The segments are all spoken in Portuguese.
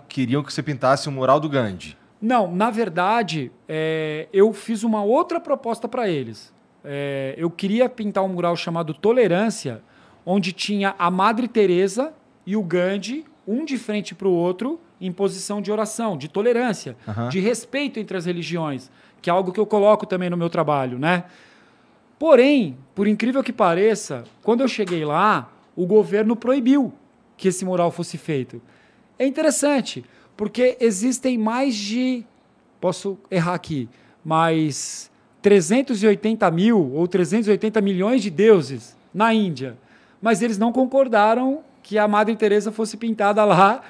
queriam que você pintasse o mural do Gandhi. Não, na verdade, eu fiz uma outra proposta para eles. Eu queria pintar um mural chamado Tolerância, onde tinha a Madre Teresa e o Gandhi, um de frente para o outro, em posição de oração, de tolerância, de respeito entre as religiões, que é algo que eu coloco também no meu trabalho, né? Porém, por incrível que pareça, quando eu cheguei lá, o governo proibiu que esse mural fosse feito. É interessante, porque existem mais de, posso errar aqui, mas 380 mil ou 380 milhões de deuses na Índia. Mas eles não concordaram que a Madre Teresa fosse pintada lá,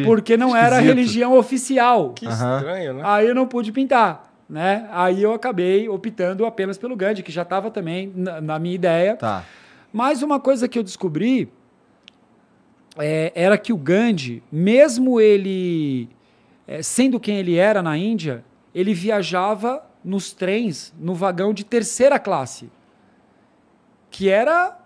porque não era a religião oficial. Que estranho, né? Aí eu não pude pintar, né? Aí eu acabei optando apenas pelo Gandhi, que já estava também na minha ideia. Tá. Mas uma coisa que eu descobri era que o Gandhi, mesmo ele sendo quem ele era na Índia, ele viajava nos trens, no vagão de terceira classe, que era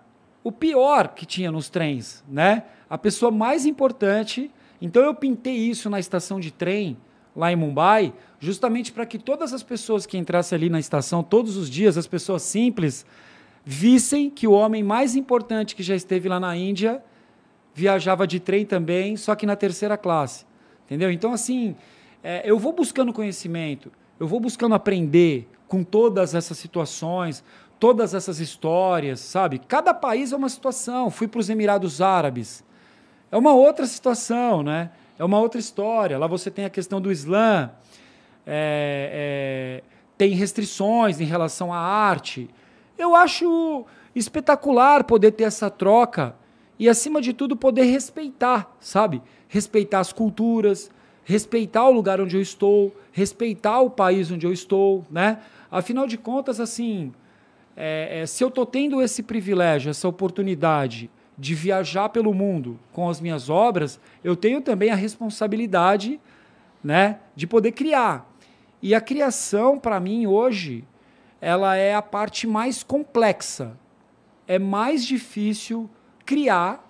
o pior que tinha nos trens, né? A pessoa mais importante. Então eu pintei isso na estação de trem, lá em Mumbai, justamente para que todas as pessoas que entrassem ali na estação, todos os dias, as pessoas simples, vissem que o homem mais importante que já esteve lá na Índia viajava de trem também, só que na terceira classe. Entendeu? Então, assim, eu vou buscando conhecimento, eu vou buscando aprender com todas essas situações, todas essas histórias, sabe? Cada país é uma situação. Fui para os Emirados Árabes. É uma outra situação, né? É uma outra história. Lá você tem a questão do Islã, tem restrições em relação à arte. Eu acho espetacular poder ter essa troca e, acima de tudo, poder respeitar, sabe? Respeitar as culturas, respeitar o lugar onde eu estou, respeitar o país onde eu estou, né? Afinal de contas, assim, se eu estou tendo esse privilégio, essa oportunidade de viajar pelo mundo com as minhas obras, eu tenho também a responsabilidade, né, de poder criar. E a criação, para mim, hoje, ela é a parte mais complexa. É mais difícil criar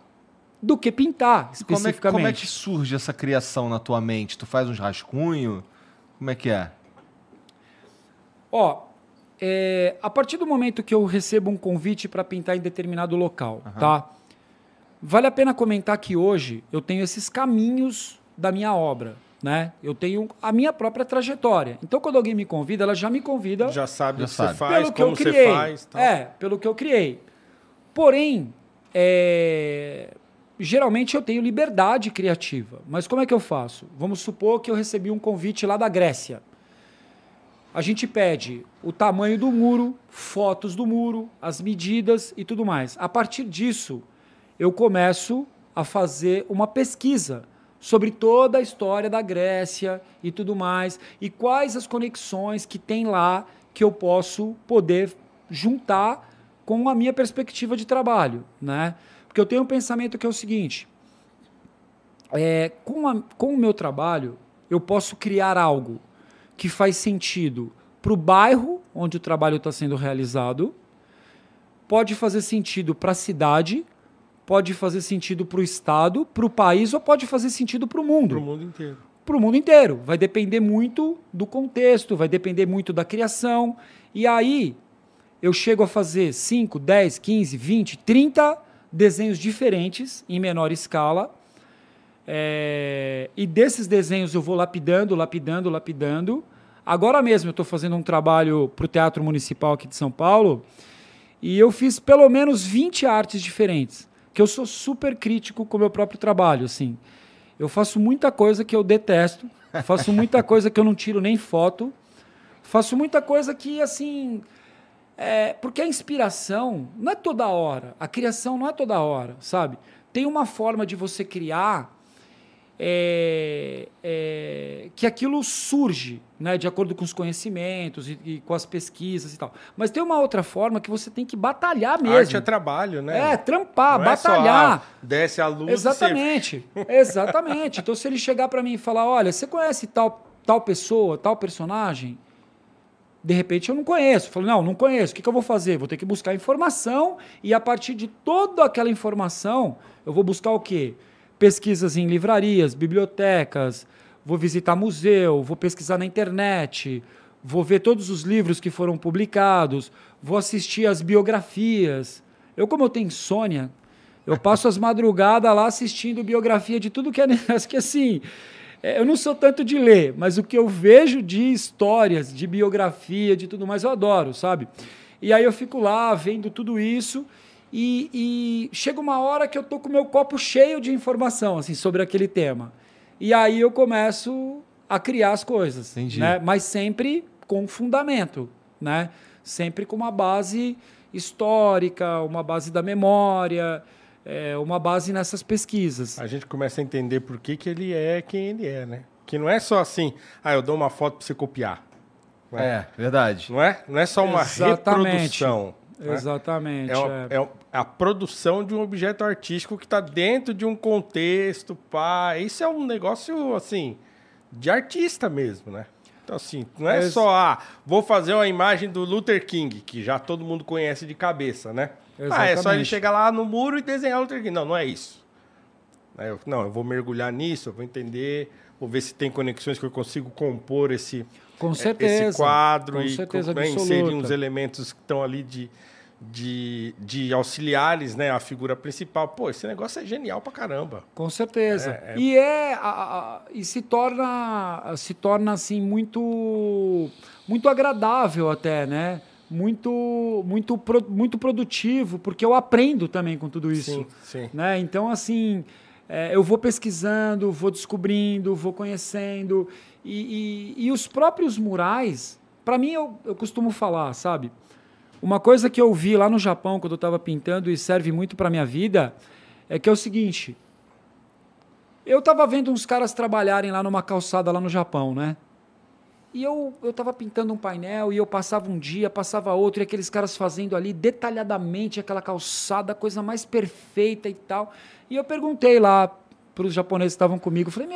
do que pintar, especificamente. Como é que surge essa criação na tua mente? Tu faz uns rascunhos? Como é que é? A partir do momento que eu recebo um convite para pintar em determinado local, tá? Vale a pena comentar que hoje eu tenho esses caminhos da minha obra, né? Eu tenho a minha própria trajetória. Então, quando alguém me convida, ela já me convida... Já sabe o que você faz, pelo que como eu criei. você faz. Tal. Pelo que eu criei. Porém, geralmente eu tenho liberdade criativa. Mas como é que eu faço? Vamos supor que eu recebi um convite lá da Grécia. A gente pede o tamanho do muro, fotos do muro, as medidas e tudo mais. A partir disso, eu começo a fazer uma pesquisa sobre toda a história da Grécia e tudo mais, e quais as conexões que tem lá que eu posso poder juntar com a minha perspectiva de trabalho, né? Porque eu tenho um pensamento que é o seguinte, com o meu trabalho, eu posso criar algo que faz sentido para o bairro onde o trabalho está sendo realizado, pode fazer sentido para a cidade, pode fazer sentido para o estado, para o país, ou pode fazer sentido para o mundo. Para o mundo inteiro. Para o mundo inteiro. Vai depender muito do contexto, vai depender muito da criação. E aí eu chego a fazer 5, 10, 15, 20, 30 desenhos diferentes em menor escala. E desses desenhos eu vou lapidando. Agora mesmo eu estou fazendo um trabalho para o Teatro Municipal aqui de São Paulo e eu fiz pelo menos 20 artes diferentes, que eu sou super crítico com o meu próprio trabalho. Assim. Eu faço muita coisa que eu detesto, faço muita coisa que eu não tiro nem foto, faço muita coisa que, assim... porque a inspiração não é toda hora, a criação não é toda hora, sabe? Tem uma forma de você criar que aquilo surge, né, de acordo com os conhecimentos e com as pesquisas e tal. Mas tem uma outra forma que você tem que batalhar mesmo. Arte é trabalho, né? Trampar, não batalhar. É só, desce a luz. Exatamente, exatamente. Então, se ele chegar para mim e falar, olha, você conhece tal pessoa, tal personagem? De repente eu não conheço. Eu falo, não conheço. O que eu vou fazer? Vou ter que buscar informação e a partir de toda aquela informação eu vou buscar o quê? pesquisas em livrarias, bibliotecas, vou visitar museu, vou pesquisar na internet, vou ver todos os livros que foram publicados, vou assistir as biografias. Como eu tenho insônia, eu passo as madrugadas lá assistindo biografia de tudo que é... Acho que assim, eu não sou tanto de ler, mas o que eu vejo de histórias, de biografia, de tudo mais, eu adoro, sabe? E aí eu fico lá vendo tudo isso e chega uma hora que eu tô com o meu copo cheio de informação assim, sobre aquele tema. E aí eu começo a criar as coisas, né? Mas sempre com fundamento, né? Sempre com uma base histórica, uma base da memória, uma base nessas pesquisas. A gente começa a entender por que ele é quem ele é, né? Que não é só assim, eu dou uma foto para você copiar. Verdade. Não é só uma reprodução. Exatamente. É a produção de um objeto artístico que está dentro de um contexto, Isso é um negócio, assim, de artista mesmo, né? Então, assim, não é só, vou fazer uma imagem do Luther King, que já todo mundo conhece de cabeça, né? É só ele chegar lá no muro e desenhar o Luther King. Não é isso. Eu vou mergulhar nisso, eu vou entender, vou ver se tem conexões que eu consigo compor esse quadro inserir uns elementos que estão ali de auxiliares, né, a figura principal. Esse negócio é genial pra caramba. Com certeza. E se torna assim muito agradável até, né? Muito produtivo, porque eu aprendo também com tudo isso. Sim. Né? Então, assim, eu vou pesquisando, vou descobrindo, vou conhecendo. E os próprios murais, para mim, eu costumo falar, sabe? Uma coisa que eu vi lá no Japão, quando eu estava pintando, e serve muito para a minha vida, é que é o seguinte. Eu estava vendo uns caras trabalharem lá numa calçada lá no Japão, né? E eu estava pintando um painel e eu passava um dia, passava outro, e aqueles caras fazendo ali detalhadamente aquela calçada, a coisa mais perfeita e tal. E eu perguntei lá para os japoneses que estavam comigo, falei,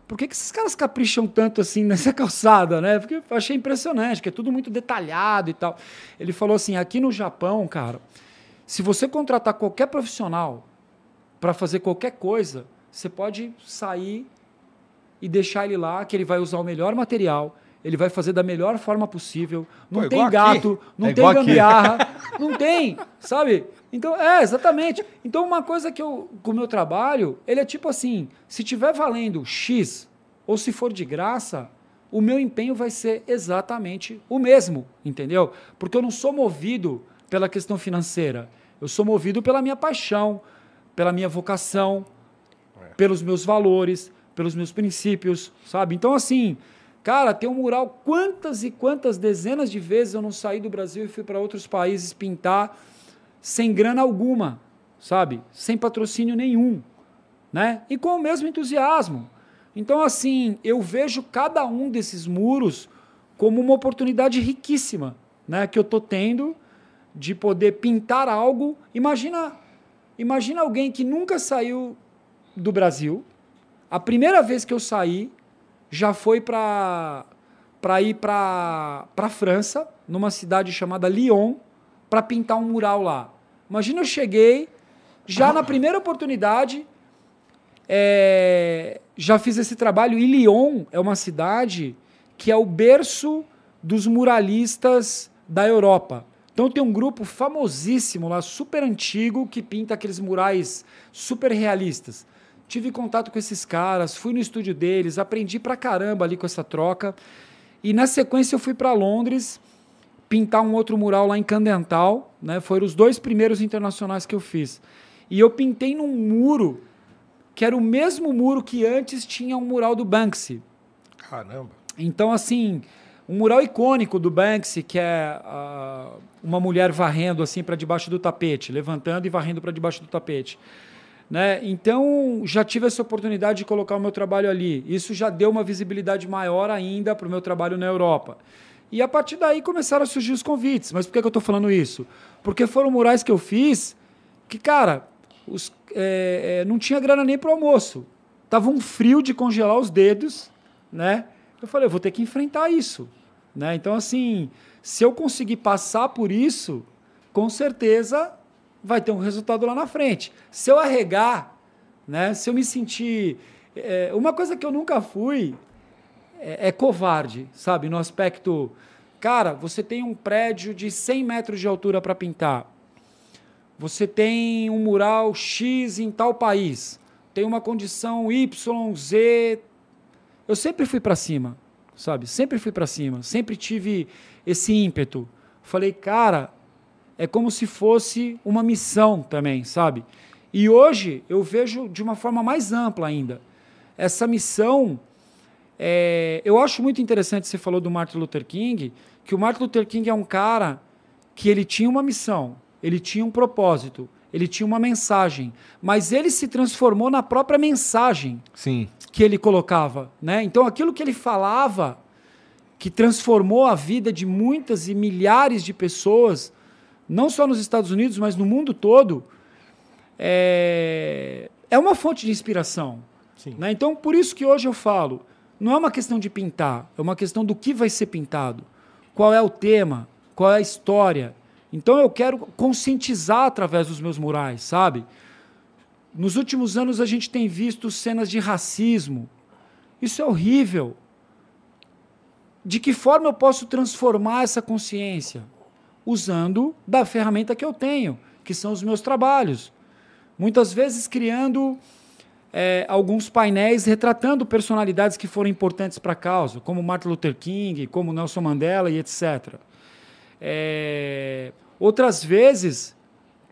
por que esses caras capricham tanto assim nessa calçada, né? Porque eu achei impressionante, que é tudo muito detalhado e tal. Ele falou assim, aqui no Japão, cara, se você contratar qualquer profissional para fazer qualquer coisa, você pode sair e deixar ele lá, que ele vai usar o melhor material, ele vai fazer da melhor forma possível, não tem gato, não tem gambiarra, não tem, sabe? Então, exatamente. Então, uma coisa que com o meu trabalho, ele é tipo assim, se tiver valendo X, ou se for de graça, o meu empenho vai ser exatamente o mesmo, entendeu? Porque eu não sou movido pela questão financeira, eu sou movido pela minha paixão, pela minha vocação, pelos meus valores, pelos meus princípios, sabe? Então, assim, cara, tem um mural, quantas e quantas dezenas de vezes eu não saí do Brasil e fui para outros países pintar sem grana alguma, sabe? Sem patrocínio nenhum, né? E com o mesmo entusiasmo. Então, assim, eu vejo cada um desses muros como uma oportunidade riquíssima, né? Que eu estou tendo de poder pintar algo. Imagina alguém que nunca saiu do Brasil. A primeira vez que eu saí já foi para ir para a França, numa cidade chamada Lyon, para pintar um mural lá. Imagina, eu cheguei, já na primeira oportunidade, já fiz esse trabalho. E Lyon é uma cidade que é o berço dos muralistas da Europa. Então tem um grupo famosíssimo lá, super antigo, que pinta aqueles murais super realistas. Tive contato com esses caras, fui no estúdio deles, aprendi pra caramba ali com essa troca. E na sequência eu fui para Londres pintar um outro mural lá em Candental, né? Foram os 2 primeiros internacionais que eu fiz. E eu pintei num muro que era o mesmo muro que antes tinha um mural do Banksy. Caramba! Então, assim, um mural icônico do Banksy, que é uma mulher varrendo assim para debaixo do tapete, levantando e varrendo para debaixo do tapete. Né? Então, já tive essa oportunidade de colocar o meu trabalho ali. Isso já deu uma visibilidade maior ainda para o meu trabalho na Europa. E a partir daí começaram a surgir os convites. Mas por que eu estou falando isso? Porque foram murais que eu fiz que, cara, não tinha grana nem para o almoço. Tava um frio de congelar os dedos, né? Eu falei, eu vou ter que enfrentar isso. Né? Então, assim, se eu conseguir passar por isso, com certeza vai ter um resultado lá na frente. Se eu arregar, né? Se eu me sentir... uma coisa que eu nunca fui é covarde, sabe? No aspecto... Cara, você tem um prédio de 100 metros de altura para pintar. Você tem um mural X em tal país. Tem uma condição Y, Z. Eu sempre fui para cima, sabe? Sempre fui para cima. Sempre tive esse ímpeto. Falei, cara, é como se fosse uma missão também, sabe? E hoje eu vejo de uma forma mais ampla ainda. Essa missão... eu acho muito interessante, você falou do Martin Luther King, que o Martin Luther King é um cara que ele tinha uma missão, ele tinha um propósito, ele tinha uma mensagem, mas ele se transformou na própria mensagem Sim. que ele colocava, né? Então aquilo que ele falava, que transformou a vida de muitas e milhares de pessoas, não só nos Estados Unidos, mas no mundo todo, é uma fonte de inspiração. Sim. Né? Então, por isso que hoje eu falo, não é uma questão de pintar, é uma questão do que vai ser pintado. Qual é o tema, qual é a história. Então eu quero conscientizar através dos meus murais, sabe? Nos últimos anos a gente tem visto cenas de racismo. Isso é horrível. De que forma eu posso transformar essa consciência? Usando da ferramenta que eu tenho, que são os meus trabalhos. Muitas vezes criando... alguns painéis retratando personalidades que foram importantes para a causa, como Martin Luther King, como Nelson Mandela e etc. Outras vezes,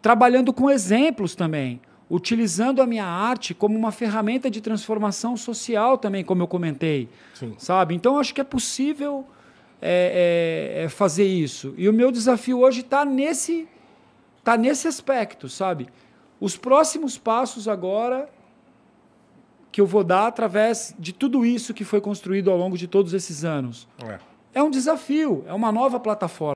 trabalhando com exemplos também, utilizando a minha arte como uma ferramenta de transformação social também, como eu comentei. Sim. Sabe? Então, acho que é possível fazer isso. E o meu desafio hoje está nesse aspecto, sabe? Os próximos passos agora... que eu vou dar através de tudo isso que foi construído ao longo de todos esses anos. É um desafio, é uma nova plataforma.